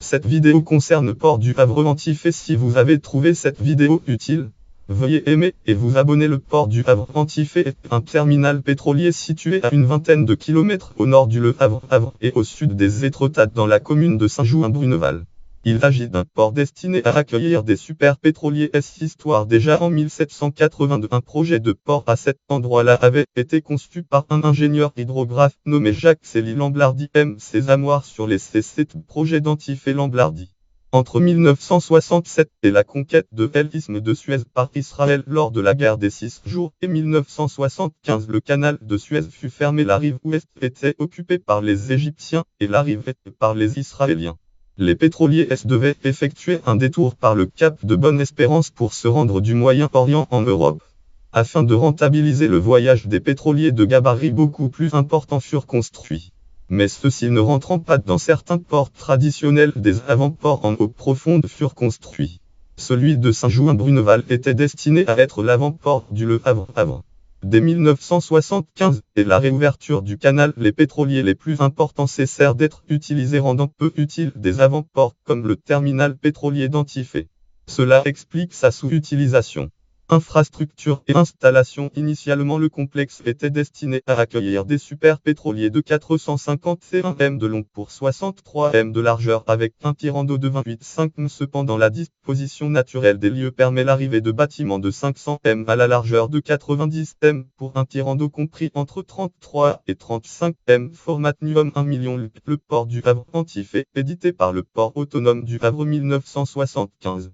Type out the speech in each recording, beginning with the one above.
Cette vidéo concerne Port du Havre Antifay. Si vous avez trouvé cette vidéo utile, veuillez aimer et vous abonner. Le Port du Havre Antifay est un terminal pétrolier situé à une vingtaine de kilomètres au nord du Le Havre et au sud des Étretats dans la commune de Saint-Jouin-Bruneval. Il s'agit d'un port destiné à accueillir des super pétroliers. Histoire déjà en 1782, un projet de port à cet endroit-là avait été conçu par un ingénieur hydrographe nommé Jacques Célie-Lamblardy. Ses amoirs sur les C7 projets d'Antifay-Lamblardy. Entre 1967 et la conquête de l'isthme de Suez par Israël lors de la guerre des 6 jours et 1975, le canal de Suez fut fermé. La rive ouest était occupée par les Égyptiens et la rive est par les Israéliens. Les pétroliers devaient effectuer un détour par le cap de Bonne-Espérance pour se rendre du Moyen-Orient en Europe. Afin de rentabiliser le voyage, des pétroliers de gabarit beaucoup plus importants furent construits. Mais ceux-ci ne rentrant pas dans certains ports traditionnels, des avant-ports en eau profonde furent construits. Celui de Saint-Jouin-Bruneval était destiné à être l'avant-port du Le Havre. Dès 1975 et la réouverture du canal, les pétroliers les plus importants cessèrent d'être utilisés, rendant peu utiles des avant-ports comme le terminal pétrolier d'Antifay. Cela explique sa sous-utilisation. Infrastructure et installation. Initialement, le complexe était destiné à accueillir des super pétroliers de 451 m de long pour 63 m de largeur avec un tirant d'eau de 28,5 m. Cependant, la disposition naturelle des lieux permet l'arrivée de bâtiments de 500 m à la largeur de 90 m pour un tirant d'eau compris entre 33 et 35 m. Format NUOM 1 million. Le port du Havre Antifay, édité par le port autonome du Havre 1975.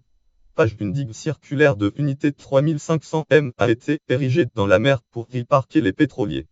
Page. Une digue circulaire de unité de 3500 m a été érigée dans la mer pour y parquer les pétroliers.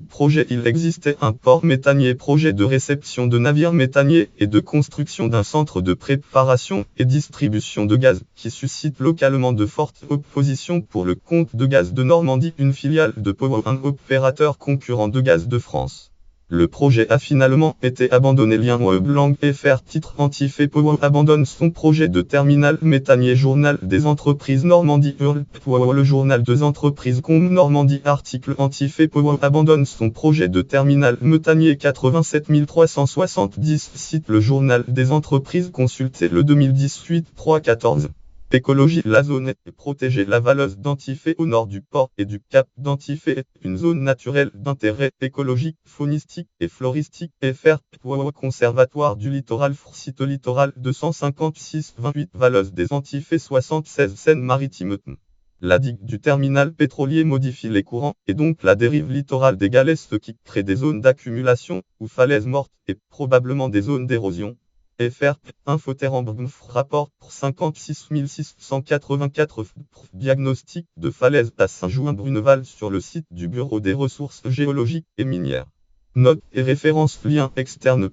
Projet. Il existait un port méthanier. Projet de réception de navires méthaniers et de construction d'un centre de préparation et distribution de gaz qui suscite localement de fortes oppositions pour le compte de Gaz de Normandie, une filiale de Power, un opérateur concurrent de Gaz de France. Le projet a finalement été abandonné. Lien web Lang FR. Titre: Antifay Power abandonne son projet de terminal méthanier. Journal des entreprises Normandie. Power. Le journal des entreprises Com Normandie. Article: Antifay Power abandonne son projet de terminal méthanier. 87 370. Site: le journal des entreprises consulté le 2018 3/14. Écologie. La zone est protégée. La vallose d'Antifay au nord du port et du cap d'Antifay est une zone naturelle d'intérêt écologique, faunistique et floristique. FR. Conservatoire du littoral. Site littoral 256-28. Vallose des Antifay 76. Seine-Maritime. La digue du terminal pétrolier modifie les courants et donc la dérive littorale des galets, ce qui crée des zones d'accumulation ou falaises mortes et probablement des zones d'érosion. FR. Infoterm rapport pour 56 684. Diagnostic de falaise à Saint-Jouin-Bruneval sur le site du Bureau des ressources géologiques et minières. Note et référence. Lien externe.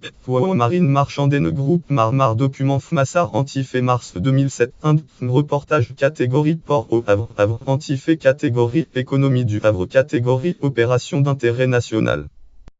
Marine Marchandaine Groupe Marmar. Document Massard Antifay mars 2007. Reportage. Catégorie Port au Havre. Antifay. Catégorie Économie du Havre. Catégorie Opération d'intérêt national.